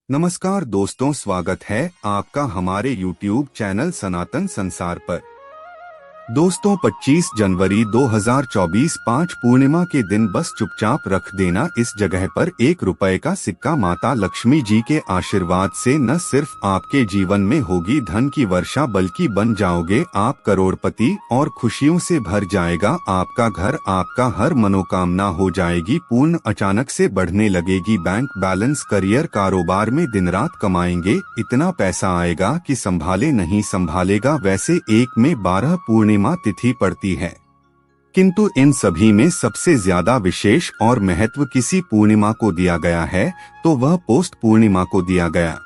नमस्कार दोस्तों, स्वागत है आपका हमारे YouTube चैनल सनातन संसार पर। दोस्तों 25 जनवरी 2024 5 पूर्णिमा के दिन बस चुपचाप रख देना इस जगह पर 1 रुपए का सिक्का। माता लक्ष्मी जी के आशीर्वाद से न सिर्फ आपके जीवन में होगी धन की वर्षा, बल्कि बन जाओगे आप करोड़पति और खुशियों से भर जाएगा आपका घर। आपका हर मनोकामना हो जाएगी पूर्ण, अचानक से बढ़ने लगेगी बैंक बैलेंस, करियर, कारोबार में दिन रात कमाएंगे, इतना पैसा आएगा कि संभाले नहीं संभालेगा। वैसे 1 में 12 पूर्णिमा तिथि पड़ती है, किंतु इन सभी में सबसे ज्यादा विशेष और महत्व किसी पूर्णिमा को दिया गया है, तो वह पोस्ट पूर्णिमा को दिया गया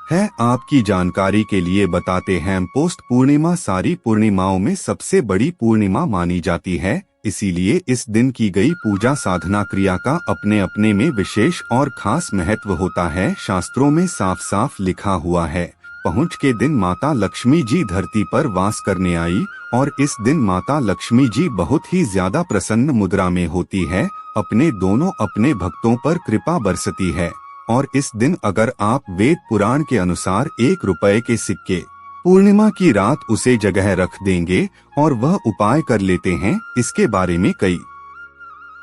है। आपकी जानकारी के लिए बताते हैं, पोस्ट पूर्णिमा सारी पूर्णिमाओं में सबसे बड़ी पूर्णिमा मानी जाती है, इसीलिए इस दिन की गई पूजा साधना क्रिया का अपने अपने में विशेष और खास महत्व होता है। शास्त्रों में साफ साफ लिखा हुआ है, पहुंच के दिन माता लक्ष्मी जी धरती पर वास करने आई, और इस दिन माता लक्ष्मी जी बहुत ही ज्यादा प्रसन्न मुद्रा में होती है, अपने भक्तों पर कृपा बरसती है। और इस दिन अगर आप वेद पुराण के अनुसार 1 रुपए के सिक्के पूर्णिमा की रात उसे जगह रख देंगे और वह उपाय कर लेते हैं, इसके बारे में कई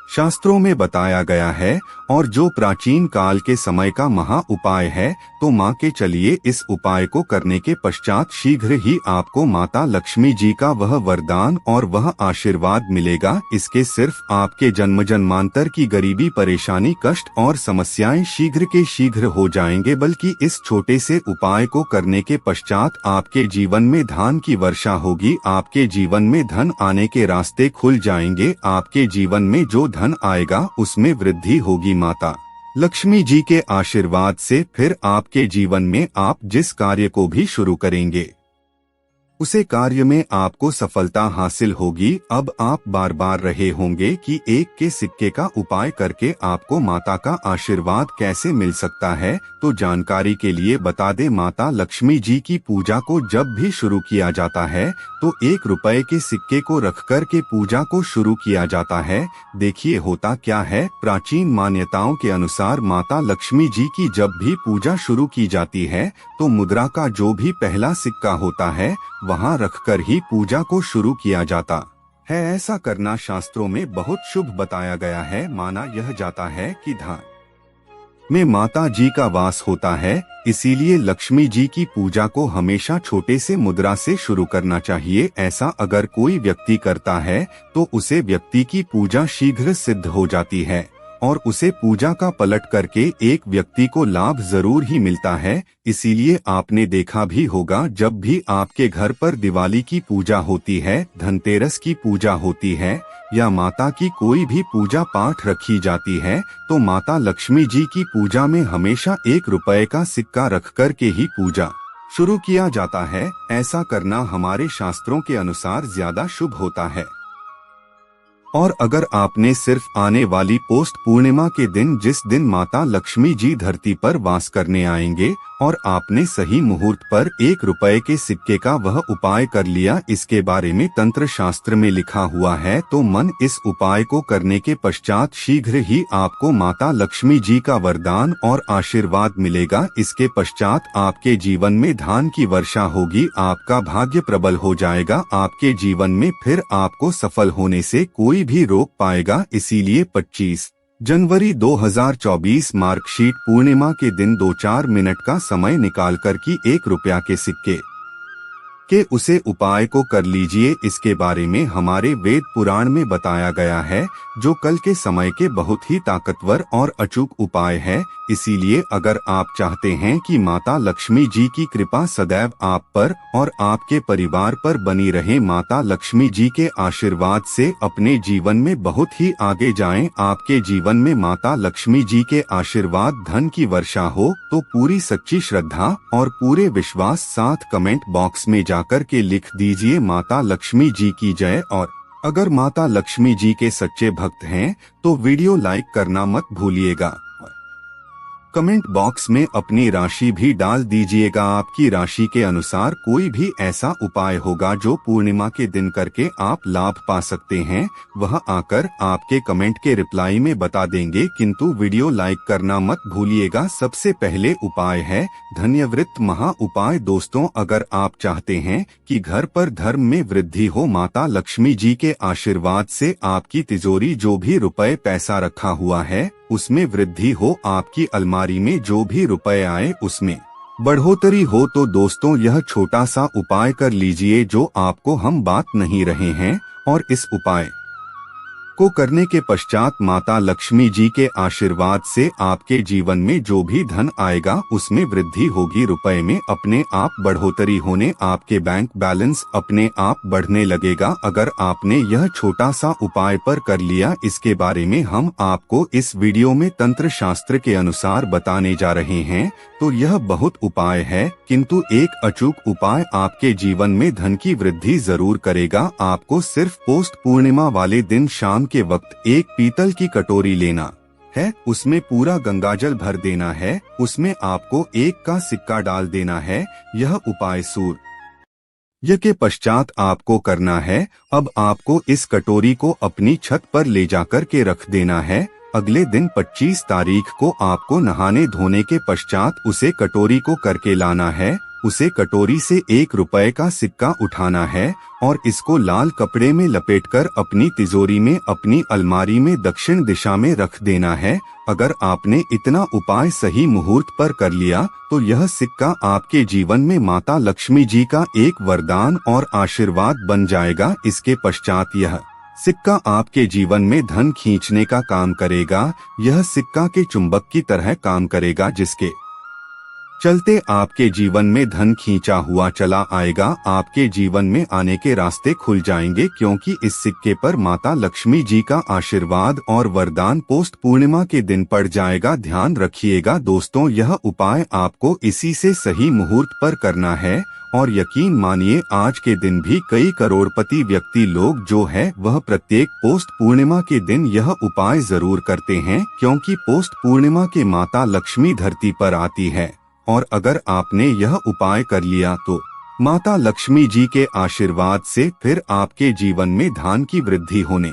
शास्त्रों में बताया गया है, और जो प्राचीन काल के समय का महा उपाय है, तो माँ के चलिए इस उपाय को करने के पश्चात शीघ्र ही आपको माता लक्ष्मी जी का वह वरदान और वह आशीर्वाद मिलेगा। इसके सिर्फ आपके जन्म जन्मांतर की गरीबी, परेशानी, कष्ट और समस्याएं शीघ्र के शीघ्र हो जाएंगे, बल्कि इस छोटे से उपाय को करने के पश्चात आपके जीवन में धन की वर्षा होगी, आपके जीवन में धन आने के रास्ते खुल जाएंगे, आपके जीवन में जो धन आएगा उसमें वृद्धि होगी माता लक्ष्मी जी के आशीर्वाद से। फिर आपके जीवन में आप जिस कार्य को भी शुरू करेंगे उसे कार्य में आपको सफलता हासिल होगी। अब आप बार बार रहे होंगे कि 1 के सिक्के का उपाय करके आपको माता का आशीर्वाद कैसे मिल सकता है, तो जानकारी के लिए बता दें, माता लक्ष्मी जी की पूजा को जब भी शुरू किया जाता है तो 1 रुपए के सिक्के को रखकर के पूजा को शुरू किया जाता है। देखिए होता क्या है, प्राचीन मान्यताओं के अनुसार माता लक्ष्मी जी की जब भी पूजा शुरू की जाती है तो मुद्रा का जो भी पहला सिक्का होता है वहां रखकर ही पूजा को शुरू किया जाता है। ऐसा करना शास्त्रों में बहुत शुभ बताया गया है। माना यह जाता है कि धन में माता जी का वास होता है, इसीलिए लक्ष्मी जी की पूजा को हमेशा छोटे से मुद्रा से शुरू करना चाहिए। ऐसा अगर कोई व्यक्ति करता है तो उसे व्यक्ति की पूजा शीघ्र सिद्ध हो जाती है, और उसे पूजा का पलट करके एक व्यक्ति को लाभ जरूर ही मिलता है। इसीलिए आपने देखा भी होगा, जब भी आपके घर पर दिवाली की पूजा होती है, धनतेरस की पूजा होती है, या माता की कोई भी पूजा पाठ रखी जाती है, तो माता लक्ष्मी जी की पूजा में हमेशा 1 रुपए का सिक्का रख कर के ही पूजा शुरू किया जाता है। ऐसा करना हमारे शास्त्रों के अनुसार ज्यादा शुभ होता है। और अगर आपने सिर्फ आने वाली पोस्ट पूर्णिमा के दिन, जिस दिन माता लक्ष्मी जी धरती पर वास करने आएंगे, और आपने सही मुहूर्त पर 1 रुपए के सिक्के का वह उपाय कर लिया, इसके बारे में तंत्र शास्त्र में लिखा हुआ है, तो मन इस उपाय को करने के पश्चात शीघ्र ही आपको माता लक्ष्मी जी का वरदान और आशीर्वाद मिलेगा। इसके पश्चात आपके जीवन में धन की वर्षा होगी, आपका भाग्य प्रबल हो जाएगा, आपके जीवन में फिर आपको सफल होने से कोई भी रोक पाएगा। इसीलिए 25 जनवरी 2024 मार्कशीट पूर्णिमा के दिन 2-4 मिनट का समय निकालकर की 1 रुपया के सिक्के के उसे उपाय को कर लीजिए। इसके बारे में हमारे वेद पुराण में बताया गया है, जो कल के समय के बहुत ही ताकतवर और अचूक उपाय है। इसीलिए अगर आप चाहते हैं कि माता लक्ष्मी जी की कृपा सदैव आप पर और आपके परिवार पर बनी रहे, माता लक्ष्मी जी के आशीर्वाद से अपने जीवन में बहुत ही आगे जाएं, आपके जीवन में माता लक्ष्मी जी के आशीर्वाद धन की वर्षा हो, तो पूरी सच्ची श्रद्धा और पूरे विश्वास साथ कमेंट बॉक्स में जाकर के लिख दीजिए, माता लक्ष्मी जी की जय। और अगर माता लक्ष्मी जी के सच्चे भक्त हैं तो वीडियो लाइक करना मत भूलिएगा। कमेंट बॉक्स में अपनी राशि भी डाल दीजिएगा। आपकी राशि के अनुसार कोई भी ऐसा उपाय होगा जो पूर्णिमा के दिन करके आप लाभ पा सकते हैं, वह आकर आपके कमेंट के रिप्लाई में बता देंगे। किंतु वीडियो लाइक करना मत भूलिएगा। सबसे पहले उपाय है धन्यवृत्त महा उपाय। दोस्तों, अगर आप चाहते हैं कि घर पर धर्म में वृद्धि हो, माता लक्ष्मी जी के आशीर्वाद से आपकी तिजोरी जो भी रुपए पैसा रखा हुआ है उसमें वृद्धि हो, आपकी अलमारी में जो भी रुपए आए उसमें बढ़ोतरी हो, तो दोस्तों यह छोटा सा उपाय कर लीजिए जो आपको हम बात नहीं रहे हैं। और इस उपाय को करने के पश्चात माता लक्ष्मी जी के आशीर्वाद से आपके जीवन में जो भी धन आएगा उसमें वृद्धि होगी, रुपए में अपने आप बढ़ोतरी होने, आपके बैंक बैलेंस अपने आप बढ़ने लगेगा। अगर आपने यह छोटा सा उपाय पर कर लिया, इसके बारे में हम आपको इस वीडियो में तंत्र शास्त्र के अनुसार बताने जा रहे हैं। तो यह बहुत उपाय है, किंतु एक अचूक उपाय आपके जीवन में धन की वृद्धि जरूर करेगा। आपको सिर्फ पोस्ट पूर्णिमा वाले दिन शाम के वक्त एक पीतल की कटोरी लेना है, उसमें पूरा गंगाजल भर देना है, उसमें आपको एक का सिक्का डाल देना है। यह उपाय सूर्य के पश्चात आपको करना है। अब आपको इस कटोरी को अपनी छत पर ले जाकर के रख देना है। अगले दिन 25 तारीख को आपको नहाने धोने के पश्चात उसे कटोरी को करके लाना है। उसे कटोरी से 1 रुपए का सिक्का उठाना है और इसको लाल कपड़े में लपेटकर अपनी तिजोरी में, अपनी अलमारी में दक्षिण दिशा में रख देना है। अगर आपने इतना उपाय सही मुहूर्त पर कर लिया तो यह सिक्का आपके जीवन में माता लक्ष्मी जी का एक वरदान और आशीर्वाद बन जाएगा। इसके पश्चात यह सिक्का आपके जीवन में धन खींचने का काम करेगा। यह सिक्का के चुंबक की तरह काम करेगा, जिसके चलते आपके जीवन में धन खींचा हुआ चला आएगा। आपके जीवन में आने के रास्ते खुल जाएंगे, क्योंकि इस सिक्के पर माता लक्ष्मी जी का आशीर्वाद और वरदान पोस्ट पूर्णिमा के दिन पड़ जाएगा। ध्यान रखिएगा दोस्तों, यह उपाय आपको इसी से सही मुहूर्त पर करना है। और यकीन मानिए, आज के दिन भी कई करोड़पति व्यक्ति लोग जो है वह प्रत्येक पोस्ट पूर्णिमा के दिन यह उपाय जरूर करते हैं, क्योंकि पोस्ट पूर्णिमा के माता लक्ष्मी धरती पर आती है। और अगर आपने यह उपाय कर लिया तो माता लक्ष्मी जी के आशीर्वाद से फिर आपके जीवन में धन की वृद्धि होने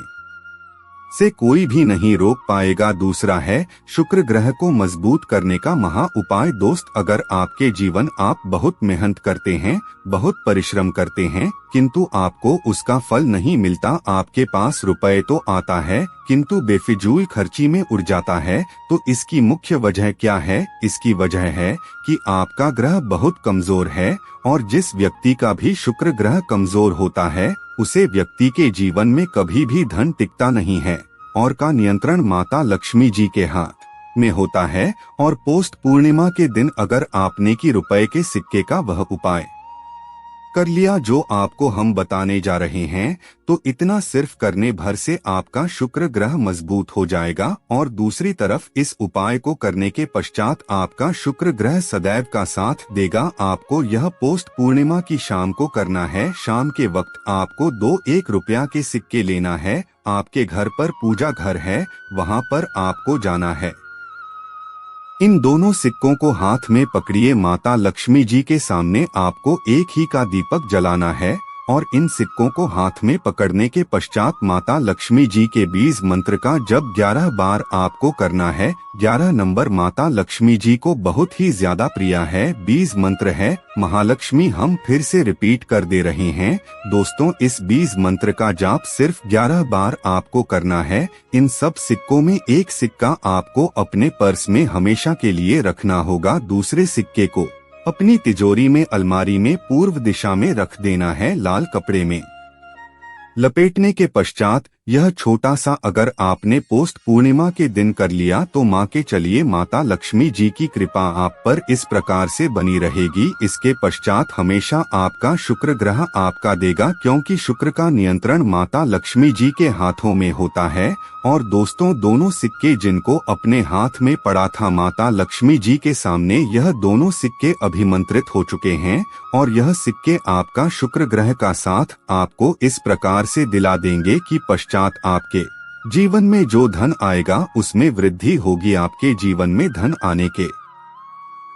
से कोई भी नहीं रोक पाएगा। दूसरा है शुक्र ग्रह को मजबूत करने का महा उपाय। दोस्त, अगर आपके जीवन आप बहुत मेहनत करते हैं, बहुत परिश्रम करते हैं, किंतु आपको उसका फल नहीं मिलता, आपके पास रुपए तो आता है किंतु बेफिजूल खर्ची में उड़ जाता है, तो इसकी मुख्य वजह क्या है? इसकी वजह है कि आपका ग्रह बहुत कमजोर है। और जिस व्यक्ति का भी शुक्र ग्रह कमजोर होता है उसे व्यक्ति के जीवन में कभी भी धन टिकता नहीं है। और का नियंत्रण माता लक्ष्मी जी के हाथ में होता है। और पोस्ट पूर्णिमा के दिन अगर आपने की रुपए के सिक्के का वह उपाय कर लिया जो आपको हम बताने जा रहे हैं, तो इतना सिर्फ करने भर से आपका शुक्र ग्रह मजबूत हो जाएगा। और दूसरी तरफ इस उपाय को करने के पश्चात आपका शुक्र ग्रह सदैव का साथ देगा। आपको यह पोस्ट पूर्णिमा की शाम को करना है। शाम के वक्त आपको 2 1 रुपया के सिक्के लेना है। आपके घर पर पूजा घर है, वहाँ पर आपको जाना है। इन दोनों सिक्कों को हाथ में पकड़िए। माता लक्ष्मी जी के सामने आपको एक ही का दीपक जलाना है। और इन सिक्कों को हाथ में पकड़ने के पश्चात माता लक्ष्मी जी के बीज मंत्र का जप 11 बार आपको करना है। 11 नंबर माता लक्ष्मी जी को बहुत ही ज्यादा प्रिय है। बीज मंत्र है महालक्ष्मी। हम फिर से रिपीट कर दे रहे हैं दोस्तों, इस बीज मंत्र का जाप सिर्फ 11 बार आपको करना है। इन सब सिक्कों में एक सिक्का आपको अपने पर्स में हमेशा के लिए रखना होगा। दूसरे सिक्के को अपनी तिजोरी में, अलमारी में पूर्व दिशा में रख देना है, लाल कपड़े में लपेटने के पश्चात यह छोटा सा अगर आपने पोस्ट पूर्णिमा के दिन कर लिया तो माँ के चलिए माता लक्ष्मी जी की कृपा आप पर इस प्रकार से बनी रहेगी। इसके पश्चात हमेशा आपका शुक्र ग्रह आपका देगा, क्योंकि शुक्र का नियंत्रण माता लक्ष्मी जी के हाथों में होता है। और दोस्तों, दोनों सिक्के जिनको अपने हाथ में पड़ा था माता लक्ष्मी जी के सामने, यह दोनों सिक्के अभिमंत्रित हो चुके हैं। और यह सिक्के आपका शुक्र ग्रह का साथ आपको इस प्रकार से दिला देंगे कि पश्चात आपके जीवन में जो धन आएगा उसमें वृद्धि होगी। आपके जीवन में धन आने के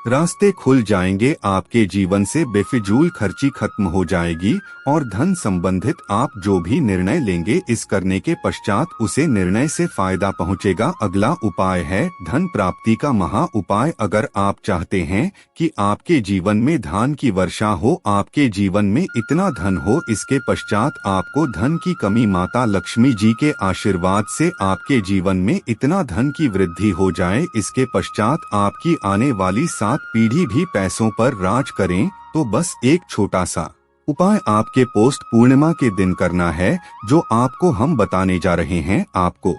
रास्ते खुल जाएंगे। आपके जीवन से बेफिजूल खर्ची खत्म हो जाएगी और धन संबंधित आप जो भी निर्णय लेंगे इस करने के पश्चात उसे निर्णय से फायदा पहुंचेगा। अगला उपाय है धन प्राप्ति का महा उपाय। अगर आप चाहते हैं कि आपके जीवन में धन की वर्षा हो, आपके जीवन में इतना धन हो, इसके पश्चात आपको धन की कमी माता लक्ष्मी जी के आशीर्वाद से आपके जीवन में इतना धन की वृद्धि हो जाए, इसके पश्चात आपकी आने वाली 7 पीढ़ी भी पैसों पर राज करें, तो बस एक छोटा सा उपाय आपके पोस्ट पूर्णिमा के दिन करना है, जो आपको हम बताने जा रहे हैं। आपको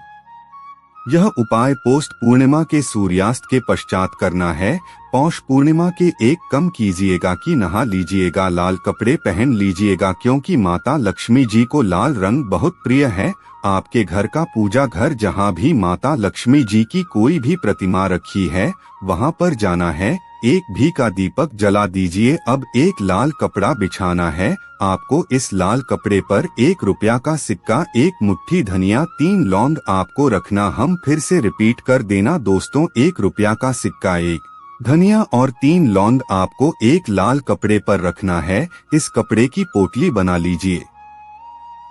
यह उपाय पोस्ट पूर्णिमा के सूर्यास्त के पश्चात करना है। पौष पूर्णिमा के एक कम कीजिएगा कि नहा लीजिएगा, लाल कपड़े पहन लीजिएगा, क्योंकि माता लक्ष्मी जी को लाल रंग बहुत प्रिय है। आपके घर का पूजा घर जहाँ भी माता लक्ष्मी जी की कोई भी प्रतिमा रखी है वहाँ पर जाना है, एक घी का दीपक जला दीजिए। अब एक लाल कपड़ा बिछाना है। आपको इस लाल कपड़े पर 1 रुपया का सिक्का, 1 मुट्ठी धनिया, 3 लौंग आपको रखना। हम फिर से रिपीट कर देना दोस्तों, 1 रुपया का सिक्का, 1 धनिया और 3 लौंग आपको एक लाल कपड़े पर रखना है। इस कपड़े की पोटली बना लीजिए।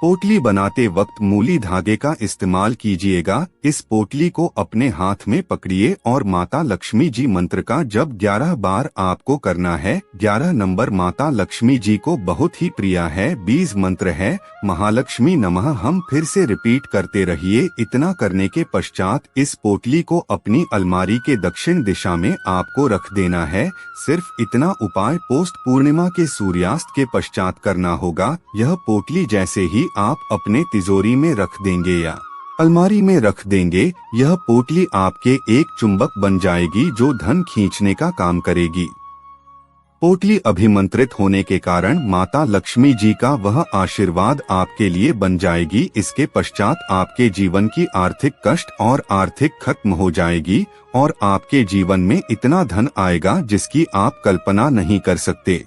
पोटली बनाते वक्त मूली धागे का इस्तेमाल कीजिएगा। इस पोटली को अपने हाथ में पकड़िए और माता लक्ष्मी जी मंत्र का जप 11 बार आपको करना है। 11 नंबर माता लक्ष्मी जी को बहुत ही प्रिय है। 20 मंत्र है महालक्ष्मी नमः। हम फिर से रिपीट करते रहिए। इतना करने के पश्चात इस पोटली को अपनी अलमारी के दक्षिण दिशा में आपको रख देना है। सिर्फ इतना उपाय पोस्ट पूर्णिमा के सूर्यास्त के पश्चात करना होगा। यह पोटली जैसे ही आप अपने तिजोरी में रख देंगे या अलमारी में रख देंगे, यह पोटली आपके एक चुंबक बन जाएगी जो धन खींचने का काम करेगी। पोटली अभिमंत्रित होने के कारण माता लक्ष्मी जी का वह आशीर्वाद आपके लिए बन जाएगी। इसके पश्चात आपके जीवन की आर्थिक कष्ट और आर्थिक खत्म हो जाएगी और आपके जीवन में इतना धन आएगा जिसकी आप कल्पना नहीं कर सकते।